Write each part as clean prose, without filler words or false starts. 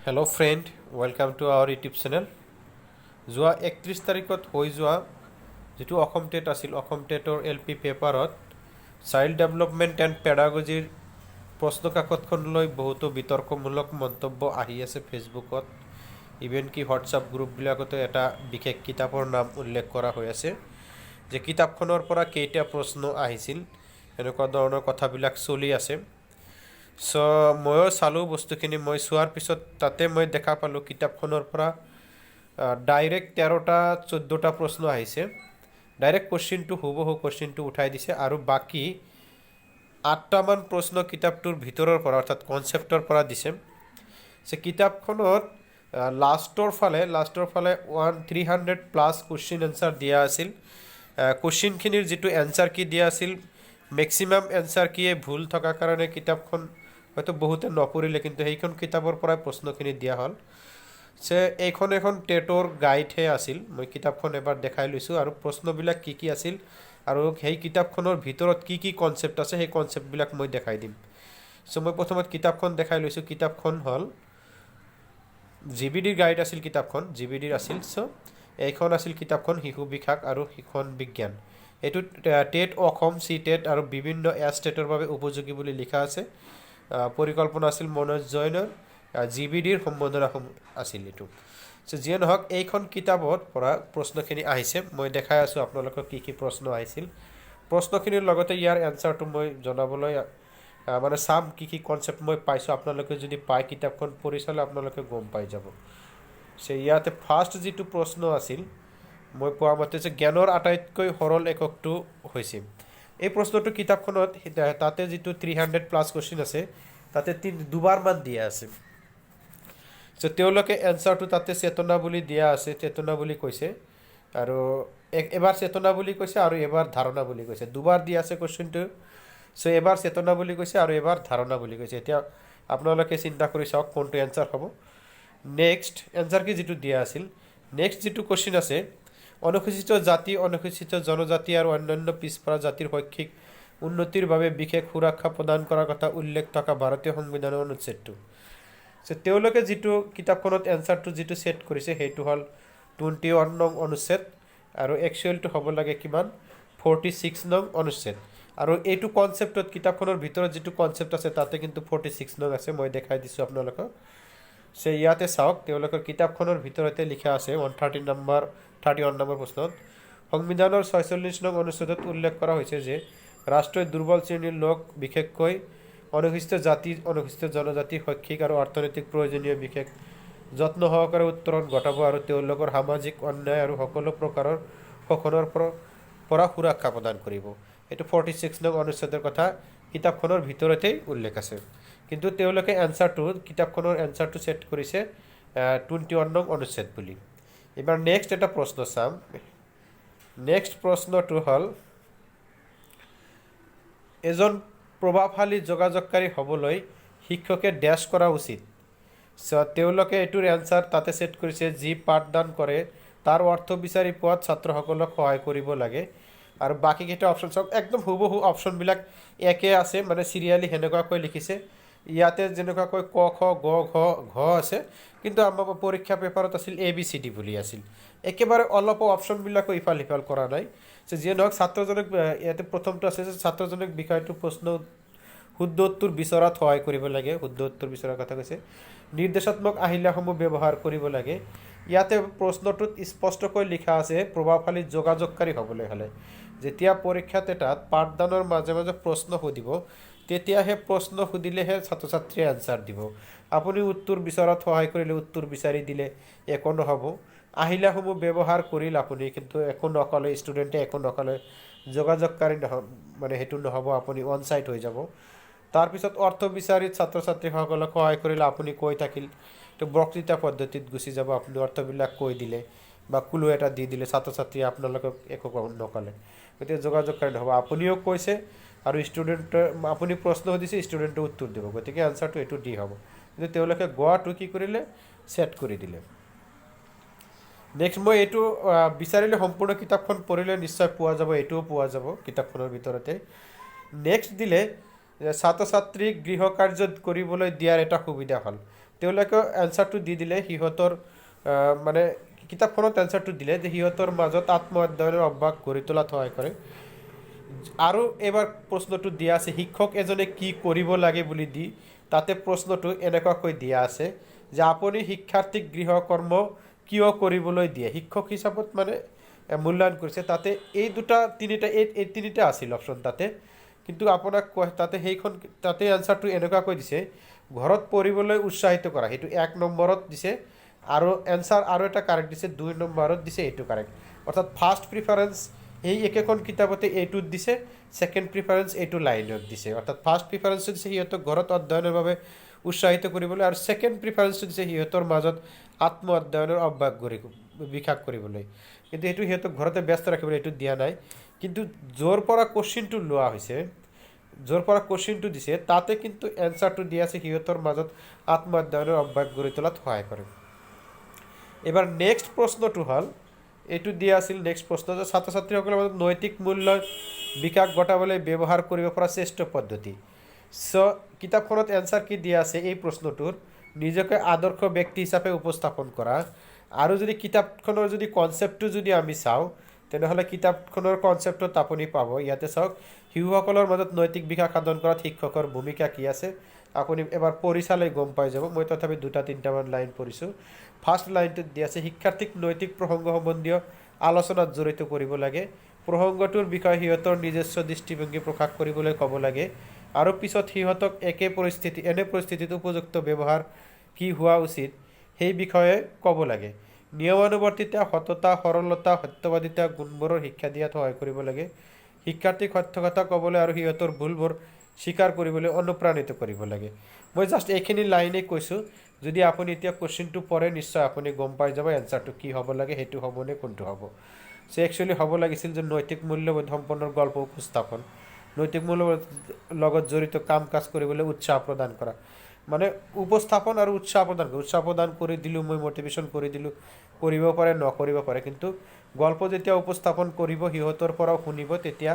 Hello friend, welcome to our YouTube channel. যোৱা 31 তাৰিখত হৈ যোৱা যেটো অসম টেট আছিল অসম টেটৰ এলপি পেপাৰত চাইল্ড ডেভেলপমেন্ট এণ্ড পেডাগজিৰ প্ৰশ্ন কাকতখনলৈ বহুতো বিতৰ্কমূলক মন্তব্য আহি আছে ফেচবুকত ইভেন কি হোৱাটছআপ গ্ৰুপবিলাকতো এটা বিশেষ কিতাপৰ নাম উল্লেখ কৰা হৈ আছে যে কিতাপখনৰ পৰা কেইটা প্ৰশ্ন আহিছিল এনেকুৱা ধৰণৰ কথাবিলাক চলি আছে সো ময়ো চালোঁ বস্তুখিনি মই চোৱাৰ পিছত তাতে মই দেখা পালোঁ কিতাপখনৰ পৰা ডাইৰেক্ট 13টা 14টা প্ৰশ্ন আহিছে ডাইৰেক্ট কোশ্চিনটো হুবহু কোশ্চিনটো উঠাই দিছে আৰু বাকি 8টামান প্ৰশ্ন কিতাপটোৰ ভিতৰৰ পৰা অৰ্থাৎ কনচেপ্টৰ পৰা দিছে সে কিতাপখনত লাষ্টৰ ফালে 300 প্লাছ কোশ্চিন এনসাৰ দিয়া আছিল কোশ্চিনখিনিৰ যেটো এনসাৰ কি দিয়া আছিল ম্যাক্সিমাম এনসাৰ কিয়ে ভুল থকা কাৰণে কিতাপখন হয়তো বহুতে নপঢ়িলে কিন্তু সেইখন কিতাপৰ পৰা প্ৰশ্নখিনি দিয়া হ'ল সে এখন টেটৰ গাইড হে আছিল মই কিতাপখন এবাৰ দেখাই লৈছো আৰু প্ৰশ্নবিলাক কি আছিল আৰু সেই কিতাপখনৰ ভিতৰত কি কনসেপ্ট আছে সেই কনসেপ্টবিলাক মই দেখাই দিম সো মই প্ৰথমত কিতাপখন দেখাই লৈছো কিতাপখন হ'ল জিবিডিৰ গাইড আছিল কিতাপখন জিবিডিৰ আছিল সো এইখন আছিল কিতাপখন শিশু বিকাশ আৰু শিক্ষণ বিজ্ঞান এটো টেট অসম সি টেট আৰু বিভিন্ন এছ টেটৰ বাবে উপযোগী বুলি লিখা আছে পৰিকল্পনা আছিল মনোজ জয়নৰ জিবিডিৰ সম্বোধনা আছিল এটো সো যিয়ে নহওক এইখন কিতাপৰ পৰা প্ৰশ্নখিনি আহিছে মই দেখাই আছো আপোনালোকক কি প্ৰশ্ন আহিছিল প্ৰশ্নখিনিৰ লগতে ইয়াৰ এনসাৰটো মই জনাবলৈ মানে সাম কি কনসেপ্ট মই পাইছো আপোনালোকে যদি পাই কিতাপখন পঢ়ি চালে আপোনালোকে গম পাই যাব সে ইয়াতে ফাৰ্স্ট যেটো প্ৰশ্ন আছিল মই পোৱা মতে যে জ্ঞানৰ আটাইতকৈ সৰল এককটো হৈছে এই প্ৰশ্নটো কিতাপখনত তাতে যেটো 300 প্লাস কোশ্চিন আছে তাতে দুবাৰ মান দিয়া আছে সো তেওঁলোকে এনসাৰটো তাতে চেতনা বুলি দিয়া আছে চেতনা বুলি কৈছে আৰু এবাৰ চেতনা বুলি কৈছে আৰু এবাৰ ধাৰণা বুলি কৈছে দুবাৰ দিয়া আছে কোশ্চিনটো সো এবাৰ চেতনা বুলি কৈছে আৰু এবাৰ ধাৰণা বুলি কৈছে এতিয়া আপোনালোকে চিন্তা কৰি চাওক কোনটো এনসাৰ হ'ব নেক্সট এনসাৰ কি যেটো দিয়া আছিল নেক্সট যেটো কোশ্চিন আছে অনুসূচিত জাতি অনুসূচিত জনজাতি আৰু অন্যান্য পিছপৰা জাতিৰ শৈক্ষিক উন্নতিৰ বাবে বিশেষ সুৰক্ষা প্ৰদান কৰাৰ কথা উল্লেখ থকা ভাৰতীয় সংবিধানৰ অনুচ্ছেদটো সো তেওঁলোকে যেটো কিতাপখনত এনসাৰটো যেটো সেট কৰিছে হেতু হল 21 নং অনুচ্ছেদ আৰু একচুয়ালটো হ'ব লাগে কিমান 46 নং অনুচ্ছেদ আৰু এইটো কনসেপ্টত কিতাপখনৰ ভিতৰত যেটো কনসেপ্ট আছে তাতে কিন্তু 46 নং আছে মই দেখাই দিছো আপোনালোকক সে ইয়াতে চাওক তেওঁলোকৰ কিতাপখনৰ ভিতৰতে লিখা আছে 31 নম্বৰ প্ৰশ্নত সংবিধানৰ 46 নং অনুচ্ছেদত উল্লেখ কৰা হৈছে যে ৰাষ্ট্ৰীয় দুৰ্বল শ্ৰেণীৰ লোক বিশেষকৈ অনুসূচিত জাতি অনুসূচিত জনজাতি শৈক্ষিক আৰু অৰ্থনৈতিক প্ৰয়োজনীয় বিশেষ যত্ন সহকাৰে উত্তৰণ ঘটাব আৰু তেওঁলোকৰ সামাজিক অন্যায় আৰু সকলো প্ৰকাৰৰ শোষণৰ পৰা সুৰক্ষা প্ৰদান কৰিব এটো 46 নং অনুচ্ছেদৰ কথা কিতাপখনৰ ভিতৰতে উল্লেখ আছে কিন্তু তেওঁলোকে এনসাৰটো কিতাপখনৰ এনসাৰটো সেট কৰিছে 21 নং অনুচ্ছেদ বুলি এবাৰ নেক্সট এটা প্ৰশ্ন চাম নেক্সট প্ৰশ্নটো হল এজন প্ৰভাৱশালী যোগাযোগকাৰী হ'বলৈ শিক্ষকে ড্যাশ কৰা উচিত সো তেওঁলোকে এটোৰ এনসাৰ তাতে সেট কৰিছে যি পাঠদান কৰে তাৰ অৰ্থ বিচাৰি পোৱাত ছাত্ৰসকলক সহায় কৰিব লাগে আৰু বাকি কেইটা অপচন সব একদম হুবহু অপচনবিলাক একে আছে মানে সিৰিয়ালি হেনেকুৱাকৈ লিখিছে ইয়াতে যেনেকুৱাকৈ ক খ গ ঘ আছে কিন্তু আমাৰ পৰীক্ষা পেপাৰত আছিল এ বি সি ডি বুলি আছিল একেবাৰে অলপ অপচনবিলাক ইফাল সিফাল কৰা নাই যে যিয়ে নহওক ছাত্ৰজনক ইয়াতে প্ৰথমটো আছে যে ছাত্ৰজনক বিষয়টো প্ৰশ্ন শুদ্ধ উত্তৰ বিচৰাত সহায় কৰিব লাগে শুদ্ধ উত্তৰ বিচৰাৰ কথা কৈছে নিৰ্দেশাত্মক আহিলাসমূহ ব্যৱহাৰ কৰিব লাগে ইয়াতে প্ৰশ্নটোত স্পষ্টকৈ লিখা আছে প্ৰভাৱশালী যোগাযোগকাৰী হ'বলৈ হলে যেতিয়া পৰীক্ষাত এটাত পাঠদানৰ মাজে মাজে প্ৰশ্ন সুধিব তেতিয়াহে প্ৰশ্ন সুধিলেহে ছাত্ৰ ছাত্ৰীয়ে আনসাৰ দিব আপুনি উত্তৰ বিচৰাত সহায় কৰিলে উত্তৰ বিচাৰি দিলে একো নহব আহিলাসমূহ ব্যৱহাৰ কৰিল আপুনি কিন্তু একো নকলে ষ্টুডেন্টে একো নকলে যোগাযোগকাৰী মানে হেতু নহব আপুনি অন সাইট হৈ যাব তাৰ পিছত অৰ্থ বিচাৰি ছাত্ৰ ছাত্ৰীসকলক সহায় কৰিলে আপুনি কৈ থাকিল তো বক্তৃতা পদ্ধতিত গুছি যাব আপুনি অৰ্থবিলাক কৈ দিলে বা কুলু এটা দি দিলে ছাত্ৰ ছাত্ৰী আপোনালোকক একো নকলে গতিকে যোগাযোগকাৰী নহব আপুনিও কৈছে আৰু ষ্টুডেন্ট আপুনি প্ৰশ্ন সুধিছে ষ্টুডেন্টে উত্তৰ দিব গতিকে আনসাৰটো এটো ডি হ'ব কিন্তু তেওঁলোকে গোৱাটো কি কৰিলে সেট কৰি দিলে নেক্সট মই এটো বিচাৰিলে সম্পূৰ্ণ কিতাপখন পঢ়িলে নিশ্চয় পোৱা যাব এটো পোৱা যাব কিতাপখনৰ ভিতৰতে নেক্সট দিলে ছাত্ৰ ছাত্ৰীক গৃহ কাৰ্য কৰিবলৈ দিয়াৰ এটা সুবিধা হল তেওঁলোকে এনচাৰটো দি দিলে সিহঁতৰ মানে কিতাপখনত এনচাৰটো দিলে যে সিহঁতৰ মাজত আত্ম অধ্যয়নৰ অভ্যাস গঢ়ি তোলাত সহায় কৰে। আৰু এবাৰ প্ৰশ্নটো দিয়া আছে শিক্ষক এজনে কি কৰিব লাগে বুলি দি তাতে প্ৰশ্নটো এনেকুৱাকৈ দিয়া আছে যে আপুনি শিক্ষাৰ্থীক গৃহকৰ্ম কিয় কৰিবলৈ দিয়ে, শিক্ষক হিচাপত মানে মূল্যায়ন কৰিছে। তাতে এই দুটা তিনিটা এই তিনিটা আছিল অপশ্যন তাতে, কিন্তু আপোনাক তাতে তাতে এনচাৰটো এনেকুৱাকৈ দিছে ঘৰত পঢ়িবলৈ উৎসাহিত কৰা, সেইটো 1 নম্বৰত দিছে। আৰু এনচাৰ আৰু এটা কাৰেক্ট দিছে 2 নম্বৰত দিছে, এইটো কাৰেক্ট। অৰ্থাৎ ফাৰ্ষ্ট প্ৰিফাৰেঞ্চ এই একেখন কিতাপতে এইটোত দিছে, ছেকেণ্ড প্ৰিফাৰেঞ্চ এইটো লাইনত দিছে। অৰ্থাৎ ফাৰ্ষ্ট প্ৰিফাৰেঞ্চটো দিছে সিহঁতক ঘৰত অধ্যয়নৰ বাবে উৎসাহিত কৰিবলৈ, আৰু ছেকেণ্ড প্ৰিফাৰেঞ্চটো দিছে সিহঁতৰ মাজত আত্ম অধ্যয়নৰ অভ্যাস বিকাশ কৰিবলৈ। কিন্তু এইটো সিহঁতক ঘৰতে ব্যস্ত ৰাখিবলৈ এইটো দিয়া নাই। কিন্তু য'ৰ পৰা কোশ্চিনটো লোৱা হৈছে, য'ৰ পৰা কোশ্চিনটো দিছে তাতে কিন্তু এনচাৰটো দিয়া আছে সিহঁতৰ মাজত আত্ম অধ্যয়নৰ অভ্যাস গঢ়ি তোলাত সহায় কৰে। এবাৰ নেক্সট প্ৰশ্নটো হ'ল এইটো দিয়া আছিল নেক্সট প্ৰশ্ন যে ছাত্ৰ ছাত্ৰীসকলৰ মাজত নৈতিক মূল্য বিকাশ ঘটাবলৈ ব্যৱহাৰ কৰিব পৰা শ্ৰেষ্ঠ পদ্ধতি। কিতাপখনত এনচাৰ কি দিয়া আছে এই প্ৰশ্নটোৰ, নিজকে আদৰ্শ ব্যক্তি হিচাপে উপস্থাপন কৰা। আৰু যদি কিতাপখনৰ যদি কনচেপ্টটো যদি আমি চাওঁ তেনেহ'লে কিতাপখনৰ কনচেপ্টত আপুনি পাব, ইয়াতে চাওক শিশুসকলৰ মাজত নৈতিক বিকাশ সাধন কৰাত শিক্ষকৰ ভূমিকা কি আছে। আপুনি এবাৰ পঢ়ি চালে গম পাই যাব। মই তথাপি 2-3টামান লাইন পঢ়িছোঁ। ফাৰ্ষ্ট লাইনটোত দিয়া আছে শিক্ষাৰ্থীক নৈতিক প্ৰসংগ সম্বন্ধীয় আলোচনাত জড়িত কৰিব লাগে, প্ৰসংগটোৰ বিষয়ে সিহঁতৰ নিজস্ব দৃষ্টিভংগী প্ৰকাশ কৰিবলৈ ক'ব লাগে, আৰু পিছত সিহঁতক এনে পৰিস্থিতিত উপযুক্ত ব্যৱহাৰ কি হোৱা উচিত সেই বিষয়ে ক'ব লাগে। নিয়মানুৱৰ্তিতা, সততা, সৰলতা, সত্যবাদিতা গুণবোৰৰ শিক্ষা দিয়াত সহায় কৰিব লাগে। শিক্ষাৰ্থীক সত্য কথা ক'বলৈ আৰু সিহঁতৰ ভুলবোৰ স্বীকাৰ কৰিবলৈ অনুপ্ৰাণিত কৰিব লাগে। মই জাষ্ট এইখিনি লাইনেই কৈছোঁ, যদি আপুনি এতিয়া কুৱেশ্যনটো পঢ়ে নিশ্চয় আপুনি গম পাই যাব এনচাৰটো কি হ'ব লাগে, সেইটো হ'ব নে কোনটো হ'ব। একচুৱেলি হ'ব লাগিছিল যে নৈতিক মূল্যবোধ সম্পন্ন গল্প উপস্থাপন, নৈতিক মূল্যবোধ লগত জড়িত কাম কাজ কৰিবলৈ উৎসাহ প্ৰদান কৰা, মানে উপস্থাপন আৰু উৎসাহ প্ৰদান কৰি দিলোঁ, মই মটিভেশ্যন কৰি দিলোঁ, কৰিব পাৰে নকৰিব পাৰে, কিন্তু গল্প যেতিয়া উপস্থাপন কৰিব সিহঁতৰ পৰাও শুনিব তেতিয়া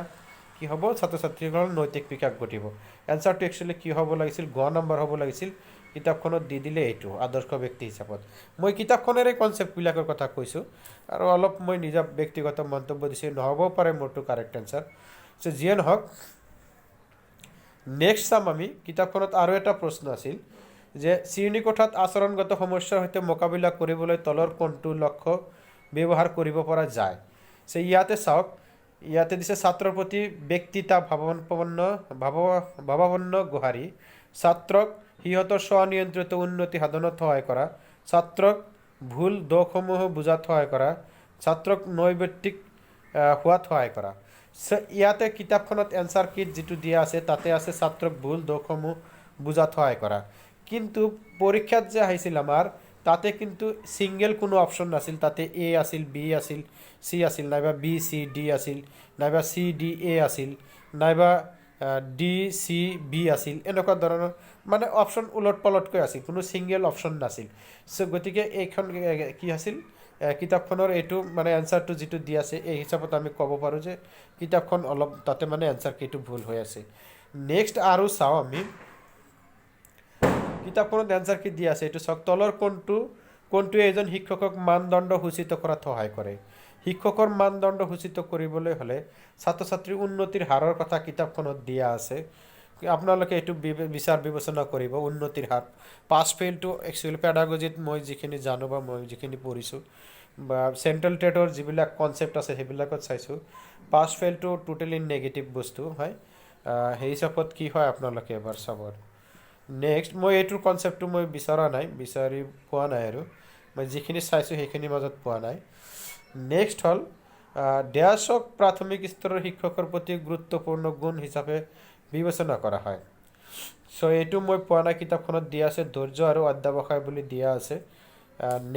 কি হ'ব, ছাত্ৰ ছাত্ৰীসকলৰ নৈতিক বিকাশ ঘটিব। এনচাৰটো একচুৱেলি কি হ'ব লাগিছিল, গ নম্বৰ হ'ব লাগিছিল। কিতাপখনত দি দিলে এইটো আদৰ্শ ব্যক্তি হিচাপত। মই কিতাপখনেৰে কনচেপ্টবিলাকৰ কথা কৈছোঁ আৰু অলপ মই নিজা ব্যক্তিগত মন্তব্য দিছোঁ, নহ'বও পাৰে মোৰটো কাৰেক্ট এনচাৰ। যিয়ে নহওক, নেক্সট চাম আমি কিতাপখনত আৰু এটা প্ৰশ্ন আছিল যে শ্ৰেণীকোঠাত আচৰণগত সমস্যাৰ সৈতে মোকাবিলা কৰিবলৈ তলৰ কোনটো লক্ষ্য ব্যৱহাৰ কৰিব পৰা যায়। ইয়াতে চাওক, ইয়াতে দিছে ছাত্ৰৰ প্ৰতি ব্যক্তিতা ভাৱাপন্ন গোহাৰি, ছাত্ৰক সিহঁতৰ স্বনিয়ন্ত্ৰিত উন্নতি সাধনত সহায় কৰা, ছাত্ৰক ভুল দোষসমূহ বুজাত সহায় কৰা, ছাত্ৰক নৈতিক হোৱাত সহায় কৰা। ইয়াতে কিতাপখনত এনচাৰ কিট যিটো দিয়া আছে তাতে আছে ছাত্ৰক ভুল দোষসমূহ বুজাত সহায় কৰা, কিন্তু পৰীক্ষাত যে আহিছিল আমাৰ তাতে কিন্তু ছিংগেল কোনো অপশ্যন নাছিল। তাতে এ আছিল, বি আছিল, চি আছিল, নাইবা বি চি ডি আছিল, নাইবা চি ডি এ আছিল, নাইবা ডি চি বি আছিল, এনেকুৱা ধৰণৰ মানে অপশ্যন ওলট পলটকৈ আছিল, কোনো ছিংগেল অপশ্যন নাছিল। গতিকে এইখন কি আছিল কিতাপখনৰ এইটো মানে এনচাৰটো যিটো দি আছে এই হিচাপত আমি ক'ব পাৰোঁ যে কিতাপখন অলপ তাতে মানে এনচাৰ কিটো ভুল হৈ আছে। নেক্সট আৰু চাওঁ আমি কিতাপখনত এনচাৰ কি দিয়া আছে এইটো চাওক, তলৰ কোনটোৱে এজন শিক্ষকক মানদণ্ড সূচিত কৰাত সহায় কৰে। শিক্ষকৰ মানদণ্ড সূচিত কৰিবলৈ হ'লে ছাত্ৰ ছাত্ৰীৰ উন্নতিৰ হাৰৰ কথা কিতাপখনত দিয়া আছে, আপোনালোকে এইটো বিচাৰ বিবেচনা কৰিব। উন্নতিৰ হাৰ, পাছ ফেইলটো একচুৱেলি পেডাগজিত মই যিখিনি জানো বা মই যিখিনি পঢ়িছোঁ বা চেণ্ট্ৰেল টেটৰ যিবিলাক কনচেপ্ট আছে সেইবিলাকত চাইছোঁ, পাছ ফেইলটো টোটেলি নেগেটিভ বস্তু হয়। সেই হিচাপত কি হয় আপোনালোকে এবাৰ চাব। নেক্সট মই এইটোৰ কনচেপ্টটো মই বিচাৰি পোৱা নাই, আৰু মই যিখিনি চাইছোঁ সেইখিনিৰ মাজত পোৱা নাই। নেক্সট হ'ল ডেয়াছক প্ৰাথমিক স্তৰৰ শিক্ষকৰ প্ৰতি গুৰুত্বপূৰ্ণ গুণ হিচাপে বিবেচনা কৰা হয়। এইটো মই পোৱা নাই, কিতাপখনত দিয়া আছে ধৈৰ্য আৰু অধ্যাৱসায় বুলি দিয়া আছে।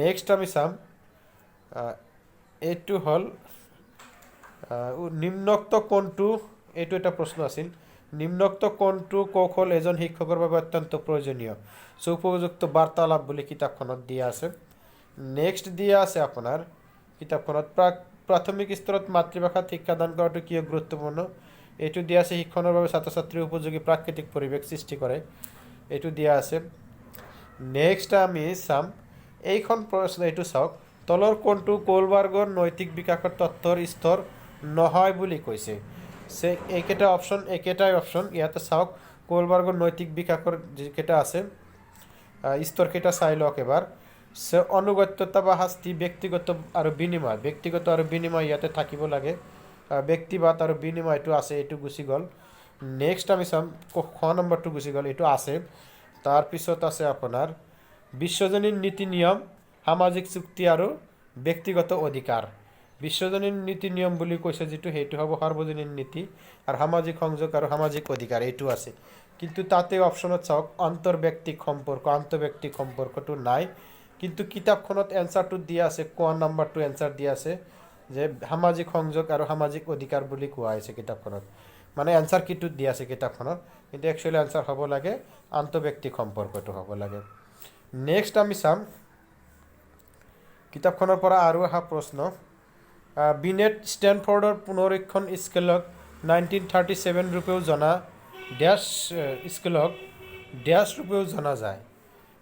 নেক্সট আমি চাম, এইটো হ'ল নিম্নোক্ত কোনটো, এইটো এটা প্ৰশ্ন আছিল, নিম্নোক্ত কোনটো কৌশল এজন শিক্ষকৰ বাবে অত্যন্ত প্ৰয়োজনীয়। উপযুক্ত বাৰ্তালাপ বুলি কিতাপখনত দিয়া আছে। নেক্সট দিয়া আছে আপোনাৰ কিতাপখনত প্ৰাথমিক স্তৰত মাতৃভাষাত শিক্ষাদান কৰাটো কিয় গুৰুত্বপূৰ্ণ, এইটো দিয়া আছে শিক্ষণৰ বাবে ছাত্ৰ ছাত্ৰীৰ উপযোগী প্ৰাকৃতিক পৰিৱেশ সৃষ্টি কৰে, এইটো দিয়া আছে। নেক্সট আমি চাম এইখন প্ৰশ্ন, এইটো চাওক, তলৰ কোনটো কোলবাৰ্গৰ নৈতিক বিকাশৰ তত্ত্বৰ স্তৰ নহয় বুলি কৈছে। এইকেইটা অপশ্যন, একেটাই অপশ্যন। ইয়াতে চাওক কোলবাৰ্গৰ নৈতিক বিকাশৰ যিকেইটা আছে স্তৰকেইটা চাই লওক এবাৰ। অনুগত্যতা বা শাস্তি, ব্যক্তিগত আৰু বিনিময়। ব্যক্তিগত আৰু বিনিময় ইয়াতে থাকিব লাগে। ব্যক্তিবাদ আৰু বিনিময়টো আছে, এইটো গুচি গ'ল। নেক্সট আমি চাম খ নম্বৰটো গুচি গ'ল, এইটো আছে। তাৰপিছত আছে আপোনাৰ বিশ্বজনীন নীতি নিয়ম, সামাজিক চুক্তি আৰু ব্যক্তিগত অধিকাৰ। বিশ্বজনীন নীতি নিয়ম বুলি কৈছে যিটো, সেইটো হ'ব সাৰ্বজনীন নীতি, আৰু সামাজিক সংযোগ আৰু সামাজিক অধিকাৰ এইটো আছে। কিন্তু তাতে অপশ্যনত চাওক আন্তঃব্যক্তিক সম্পৰ্ক, আন্তঃব্যক্তিক সম্পৰ্কটো নাই। কিন্তু কিতাপখনত এনচাৰটো দিয়া আছে, ক নম্বৰটো এনচাৰ দিয়া আছে যে সামাজিক সংযোগ আৰু সামাজিক অধিকাৰ বুলি কোৱা হৈছে কিতাপখনত। মানে এনচাৰ কিটোত দিয়া আছে কিতাপখনত, কিন্তু একচুৱেলি এনচাৰ হ'ব লাগে আন্তঃব্যক্তিক সম্পৰ্কটো হ'ব লাগে। নেক্সট আমি চাম কিতাপখনৰ পৰা আৰু অহা প্ৰশ্ন। বিনেট ষ্টেনফৰ্ডৰ পুনৰীক্ষণ স্কেলক 1937 ৰূপেও জনা ডেছ স্কেলক ডেছ ৰূপেও জনা যায়।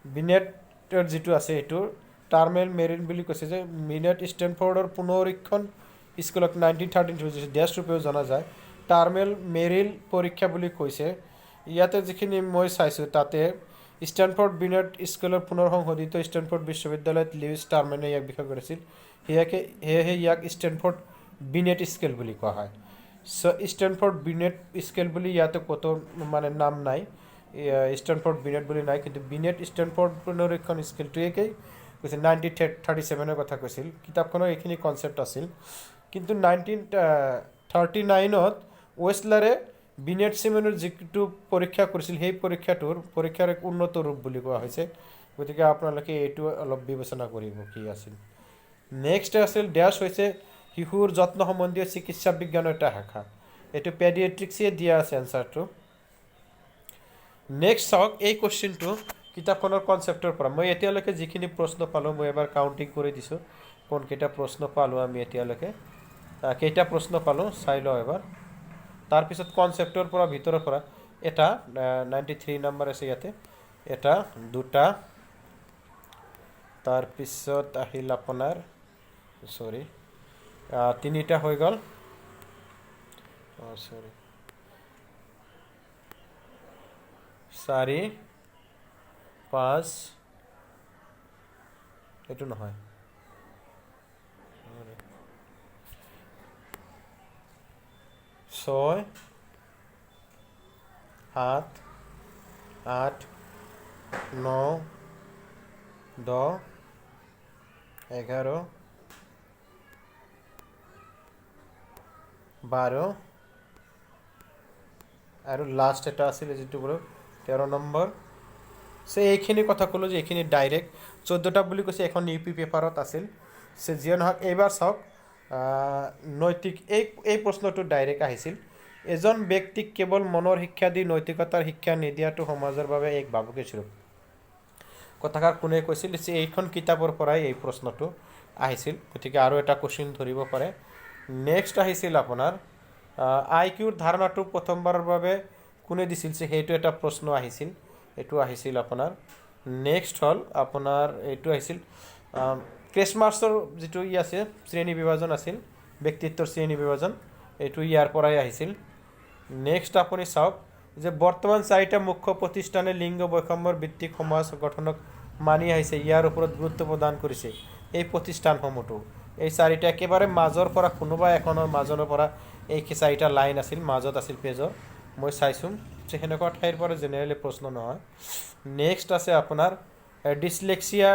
বিনেটৰ যিটো আছে এইটো টাৰ্মেল মেৰিল বুলি কৈছে যে বিনেট ষ্টেনফৰ্ডৰ পুনৰীক্ষণ স্কেলক 1937 ডেছ ৰূপেও জনা যায়। টাৰ্মেল মেৰিল পৰীক্ষা বুলি কৈছে। ইয়াতে যিখিনি মই চাইছোঁ তাতে ষ্টেনফৰ্ড বিনেট স্কেলৰ পুনৰ সংশোধিত ষ্টেনফৰ্ড বিশ্ববিদ্যালয়ত লিউইছ টাৰ্মেনে ইয়াক বিষয় কৰিছিল। সেয়েহে ইয়াক ষ্টেনফৰ্ড বিনেট স্কেল বুলি কোৱা হয়। ষ্টেনফৰ্ড বিনেট স্কেল বুলি ইয়াতে ক'তো মানে নাম নাই, ষ্টেনফৰ্ড বিনেট বুলি নাই, কিন্তু বিনেট ষ্টেনফৰ্ড পুনৰীক্ষণ স্কেলটোৱেই কৈছিল। 1937 কথা কৈছিল। কিতাপখনৰ এইখিনি কনচেপ্ট আছিল। কিন্তু 1939 ৱেছলাৰে বিনেট চিমেনৰ যিটো পৰীক্ষা কৰিছিল, সেই পৰীক্ষাৰ এক উন্নত ৰূপ বুলি কোৱা হৈছে। গতিকে আপোনালোকে এইটো অলপ বিবেচনা কৰিব কি আছিল। নেক্সট আছিল ডেছ হৈছে শিশুৰ যত্ন সম্বন্ধীয় চিকিৎসা বিজ্ঞানৰ এটা শাখা। এইটো পেডিয়াট্ৰিক্সে দিয়া আছে এনচাৰটো। নেক্সট চাওক এই কুৱেশ্যনটো কিতাপখনৰ কনচেপ্টৰ পৰা। মই এতিয়ালৈকে যিখিনি প্ৰশ্ন পালোঁ মই এবাৰ কাউণ্টিং কৰি দিছোঁ কোনকেইটা প্ৰশ্ন পালোঁ আমি এতিয়ালৈকে। কেইটা প্ৰশ্ন পালোঁ চাই লওঁ এবাৰ। তাৰপিছত কনচেপ্টৰ পৰা ভিতৰৰ পৰা এটা 93 নম্বৰ আছে ইয়াতে, এটা দুটা, তাৰপিছত আহিল আপোনাৰ তিনিটা হৈ গ'ল, 4 5 এইটো নহয়, 6 7 8 9 10 11 12 আৰু লাষ্ট এটা আছিলে যিটো বোলো 13 নম্বৰ। এইখিনি কথা ক'লোঁ যে এইখিনি ডাইৰেক্ট 14টা বুলি কৈছে, এখন ইউপি পেপাৰত আছিল। যিয়ে নহওক এইবাৰ চাওক নৈতিক এই প্ৰশ্নটো ডাইৰেক্ট আহিছিল। এজন ব্যক্তিক কেৱল মনৰ শিক্ষা দি নৈতিকতাৰ শিক্ষা নিদিয়াটো সমাজৰ বাবে এক ভাবুকি স্বৰূপ। কথাষাৰ কোনে কৈছিল? এইখন কিতাপৰ পৰাই এই প্ৰশ্নটো আহিছিল। গতিকে আৰু এটা কুৱেশ্যন ধৰিব পাৰে। নেক্সট আহিছিল আপোনাৰ IQৰ ধাৰণাটো প্ৰথমবাৰৰ বাবে কোনে দিছিল, সেইটো এটা প্ৰশ্ন আহিছিল। এইটো আহিছিল আপোনাৰ। নেক্সট হ'ল আপোনাৰ এইটো আহিছিল ক্ৰেছমাৰ্ছৰ যিটো আছে শ্ৰেণী বিভাজন আছিল, ব্যক্তিত্বৰ শ্ৰেণী বিভাজন, এইটো ইয়াৰ পৰাই আহিছিল। নেক্সট আপুনি চাওক যে বৰ্তমান 4টা মুখ্য প্ৰতিষ্ঠানে লিংগ বৈষম্যৰ ভিত্তিক সমাজ গঠনক মানি আহিছে, ইয়াৰ ওপৰত গুৰুত্ব প্ৰদান কৰিছে এই প্ৰতিষ্ঠানসমূহটো। এই 4টা একেবাৰে মাজৰ পৰা কোনোবা এখনৰ মাজৰ পৰা এই 4টা লাইন আছিল, মাজত আছিল পেজৰ, মই চাইছোঁ। সেনেকুৱা ঠাইৰ পৰা জেনেৰেলি প্ৰশ্ন নহয়। নেক্সট আছে আপোনাৰ ডিছলেক্সিয়া,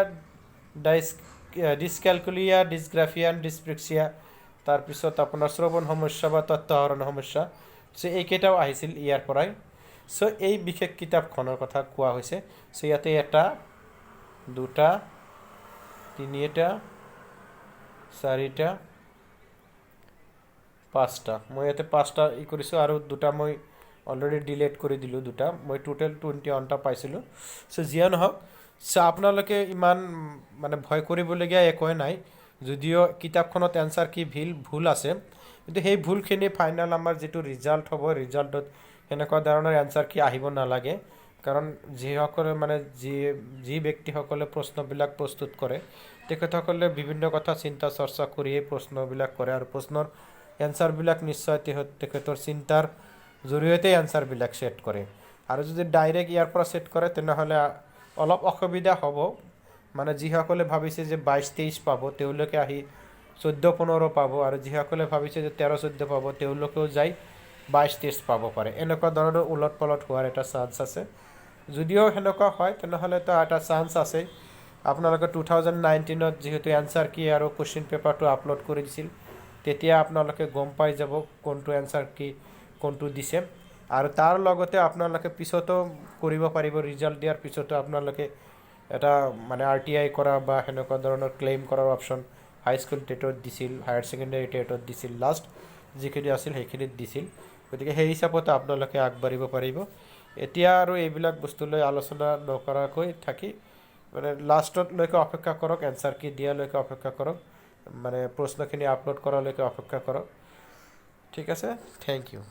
ডিছকেলকুলিয়া, ডিছগ্ৰাফিয়া, ডিছপ্ৰেক্সিয়া, তাৰপিছত আপোনাৰ শ্ৰৱণ সমস্যা বা তথ্য আহৰণ সমস্যা। এইকেইটাও আহিছিল ইয়াৰ পৰাই। এই বিশেষ কিতাপখনৰ কথা কোৱা হৈছে। ইয়াতে 1 2 3 4 5টা, মই ইয়াতে 5টা কৰিছোঁ আৰু 2টা মই অলৰেডি ডিলেট কৰি দিলোঁ। 2টা মই টোটেল 21টা পাইছিলোঁ। যিয়ে নহওক আপোনালোকে ইমান মানে ভয় কৰিবলগীয়া একোৱে নাই। যদিও কিতাপখনত এনচাৰ কি ভুল আছে, কিন্তু সেই ভুলখিনি ফাইনেল আমাৰ যিটো ৰিজাল্ট হ'ব, ৰিজাল্টত সেনেকুৱা ধৰণৰ এনচাৰ কি আহিব নালাগে। কাৰণ যিসকলে মানে যি ব্যক্তিসকলে প্ৰশ্নবিলাক প্ৰস্তুত কৰে তেখেতসকলে বিভিন্ন কথা চিন্তা চৰ্চা কৰিয়ে প্ৰশ্নবিলাক কৰে আৰু প্ৰশ্নৰ এনচাৰবিলাক নিশ্চয় তেখেতৰ চিন্তাৰ জৰিয়তে এনচাৰবিলাক ছেট কৰে আৰু যদি ডাইৰেক্ট ইয়াৰ পৰা ছেট কৰে তেনেহ'লে অলপ অসুবিধা হ'ব মানে যিসকলে ভাবিছে যে 22-23 পাব তেওঁলোকে আহি 14-15 পাব আৰু যিসকলে ভাবিছে যে 13-14 পাব তেওঁলোকেও যাই 22-23 পাব পাৰে এনেকুৱা ধৰণৰ উলট পলট হোৱাৰ এটা চান্স আছে যদিও সেনেকুৱা হয় তেনেহ'লে তো এটা চান্স আছে আপোনালোকে 2019ত যেহেতু এনচাৰ কি আৰু কোশ্চিন পেপাৰটো আপলোড কৰি দিছিল তেতিয়া আপোনালোকে গম পাই যাব কোনটো এনচাৰ কি কোনটো দিছে আৰু তাৰ লগতে আপোনালোকে পিছতো কৰিব পাৰিব ৰিজাল্ট দিয়াৰ পিছতো আপোনালোকে এটা মানে RTI কৰা বা সেনেকুৱা ধৰণৰ ক্লেইম কৰাৰ অপশ্যন হাই স্কুল টেটত দিছিল হায়াৰ ছেকেণ্ডেৰী টেটত দিছিল লাষ্ট যিখিনি আছিল সেইখিনিত দিছিল গতিকে সেই হিচাপত আপোনালোকে আগবাঢ়িব পাৰিব এতিয়া আৰু এইবিলাক বস্তুলৈ আলোচনা নকৰাকৈ থাকি মানে লাষ্টতলৈকে অপেক্ষা কৰক এনচাৰ কি দিয়ালৈকে অপেক্ষা কৰক মানে প্ৰশ্নখিনি আপলোড কৰালৈকে অপেক্ষা কৰক ঠিক আছে থেংক ইউ